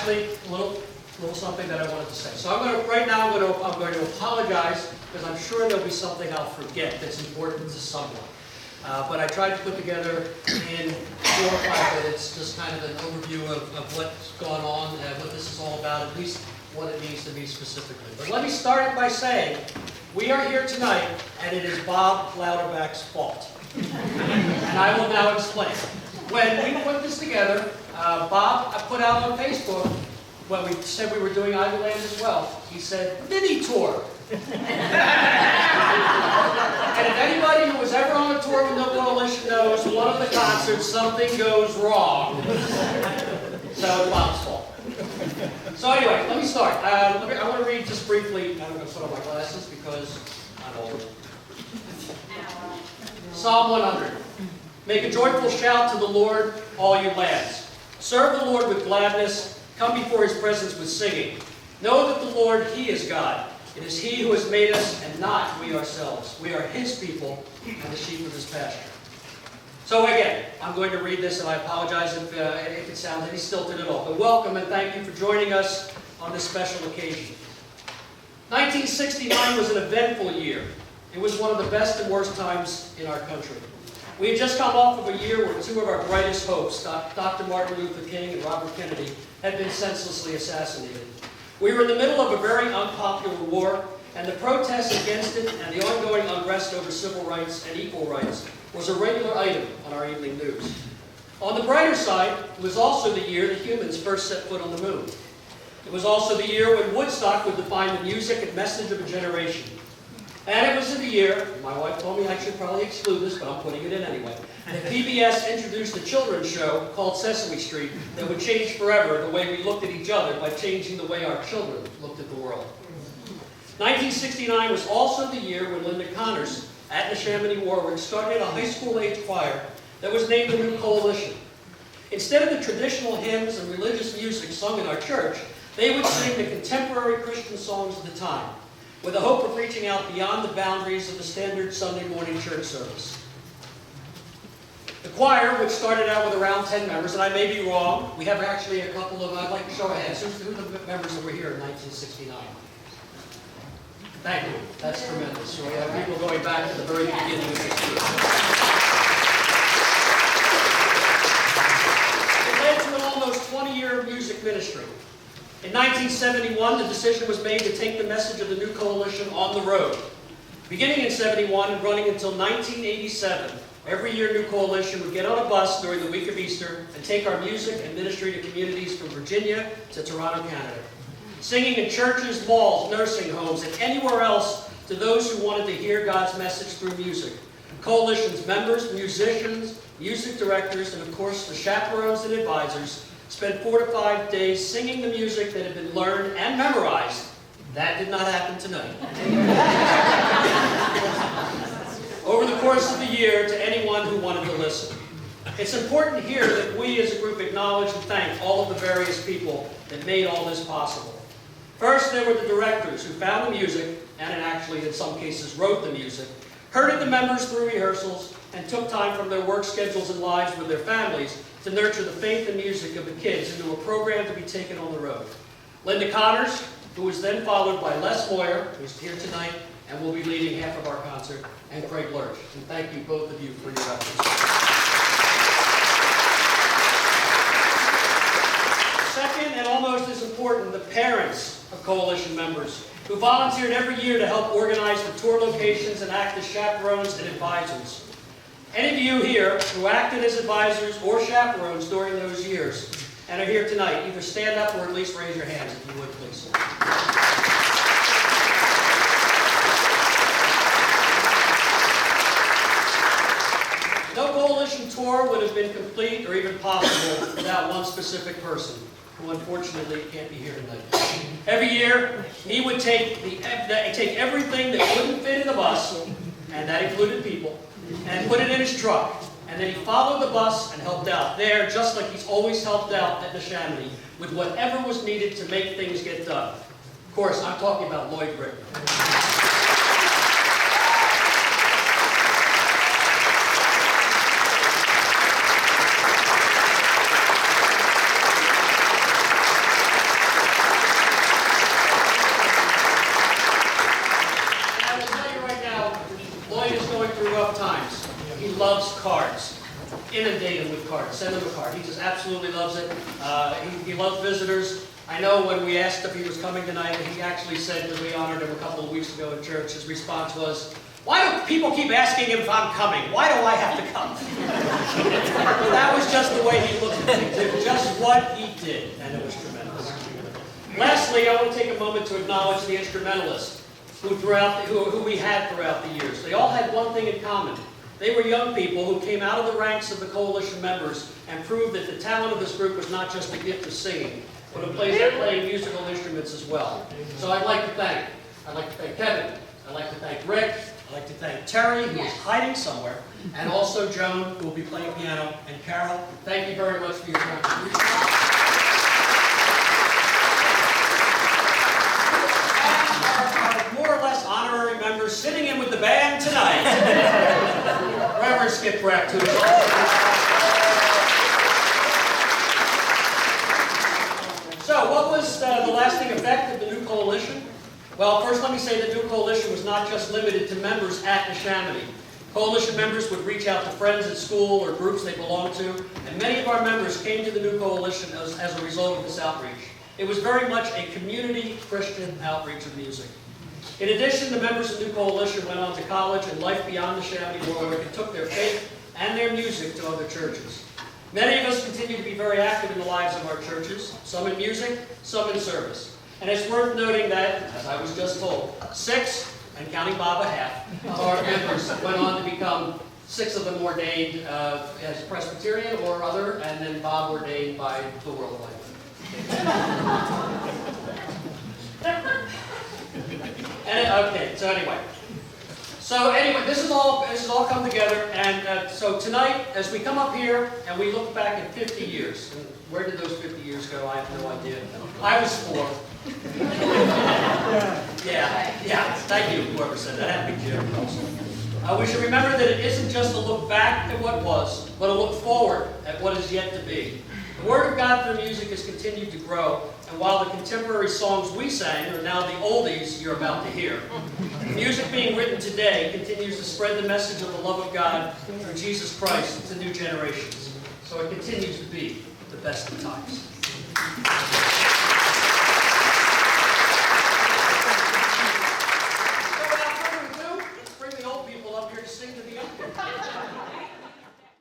lastly, a little something that I wanted to say. So I'm going to apologize because I'm sure there'll be something I'll forget that's important to someone. But I tried to put together in 4 or 5 minutes just kind of an overview of what's gone on, what this is all about, at least what it means to me specifically. But let me start it by saying we are here tonight, and it is Bob Louderback's fault. And I will now explain. When we put this together, Bob put out on Facebook, when we said we were doing Ivy Land as well, he said, mini tour. And if anybody who was ever on a tour with No Coalition knows, one of the concerts, something goes wrong. So it's Bob's fault. So anyway, let me start. I want to read just briefly, I'm going to put on my glasses because I'm old. Psalm 100. Make a joyful shout to the Lord, all you lands. Serve the Lord with gladness. Come before his presence with singing. Know that the Lord, he is God. It is he who has made us and not we ourselves. We are his people and the sheep of his pasture. So again, I'm going to read this, and I apologize if it sounds any stilted at all. But welcome and thank you for joining us on this special occasion. 1969 was an eventful year. It was one of the best and worst times in our country. We had just come off of a year where 2 of our brightest hopes, Dr. Martin Luther King and Robert Kennedy, had been senselessly assassinated. We were in the middle of a very unpopular war, and the protests against it and the ongoing unrest over civil rights and equal rights was a regular item on our evening news. On the brighter side, it was also the year that humans first set foot on the moon. It was also the year when Woodstock would define the music and message of a generation. And it was in the year, my wife told me I should probably exclude this, but I'm putting it in anyway, that PBS introduced a children's show called Sesame Street that would change forever the way we looked at each other by changing the way our children looked at the world. 1969 was also the year when Linda Connors at Neshaminy, Warwick started a high school-age choir that was named the New Coalition. Instead of the traditional hymns and religious music sung in our church, they would sing the contemporary Christian songs of the time, with the hope of reaching out beyond the boundaries of the standard Sunday morning church service. The choir, which started out with around 10 members, and I may be wrong, we have actually a couple of, I'd like to show of hands. Who are the members that were here in 1969? Thank you. That's tremendous. So we have people going back to the very beginning of this year. It led to an almost 20-year music ministry. In 1971, the decision was made to take the message of the New Coalition on the road. Beginning in 71 and running until 1987, every year New Coalition would get on a bus during the week of Easter and take our music and ministry to communities from Virginia to Toronto, Canada. Singing in churches, malls, nursing homes, and anywhere else to those who wanted to hear God's message through music. Coalition's members, musicians, music directors, and of course the chaperones and advisors spent 4 to 5 days singing the music that had been learned and memorized. That did not happen tonight. Over the course of the year to anyone who wanted to listen. It's important here that we as a group acknowledge and thank all of the various people that made all this possible. First, there were the directors who found the music, and actually in some cases wrote the music, herded the members through rehearsals, and took time from their work schedules and lives with their families to nurture the faith and music of the kids into a program to be taken on the road. Linda Connors, who was then followed by Les Moyer, who's here tonight and will be leading half of our concert, and Craig Lurch. And thank you, both of you, for your efforts. Second, and almost as important, the parents of Coalition members who volunteered every year to help organize the tour locations and act as chaperones and advisors. Any of you here who acted as advisors or chaperones during those years and are here tonight, either stand up or at least raise your hands if you would, please. No Coalition tour would have been complete or even possible without one specific person, who unfortunately can't be here tonight. Every year, he would take everything that wouldn't fit in the bus, and that included people, and put it in his truck. And then he followed the bus and helped out there, just like he's always helped out at Neshaminy, with whatever was needed to make things get done. Of course, I'm talking about Lloyd Britton. inundate him with cards. Send him a card. He just absolutely loves it. He loves visitors. I know when we asked if he was coming tonight, he actually said, because we honored him a couple of weeks ago in church, his response was, "Why do people keep asking him if I'm coming? Why do I have to come?" But that was just the way he looked at things. It was just what he did, and it was tremendous. Lastly, I want to take a moment to acknowledge the instrumentalists who we had throughout the years. They all had one thing in common. They were young people who came out of the ranks of the coalition members and proved that the talent of this group was not just a gift of singing, but a place of playing musical instruments as well. So I'd like to thank Kevin, I'd like to thank Rick, I'd like to thank Terry, who is hiding somewhere, and also Joan, who will be playing piano, and Carol. Thank you very much for your contribution. More or less honorary members sitting in with the band tonight. Reverend Skip Brack, who is So, what was the lasting effect of the new coalition? Well, first let me say the new coalition was not just limited to members at Neshaminy. Coalition members would reach out to friends at school or groups they belonged to, and many of our members came to the new coalition as a result of this outreach. It was very much a community Christian outreach of music. In addition, the members of the new coalition went on to college and life beyond Neshaminy, where they took their faith and their music to other churches. Many of us continue to be very active in the lives of our churches, some in music, some in service. And it's worth noting that, as I was just told, 6, and counting Bob a half, of our members went on to become 6 of them ordained as Presbyterian or other, and then Bob ordained by the World Life. This has all come together, and so tonight, as we come up here and we look back at 50 years, and where did those 50 years go? I have no idea. I was 4. Yeah. Thank you, whoever said that. Happy Jim. We should remember that it isn't just a look back at what was, but a look forward at what is yet to be. The Word of God through music has continued to grow, and while the contemporary songs we sang are now the oldies you're about to hear, the music being written today continues to spread the message of the love of God through Jesus Christ to new generations. So it continues to be the best of times.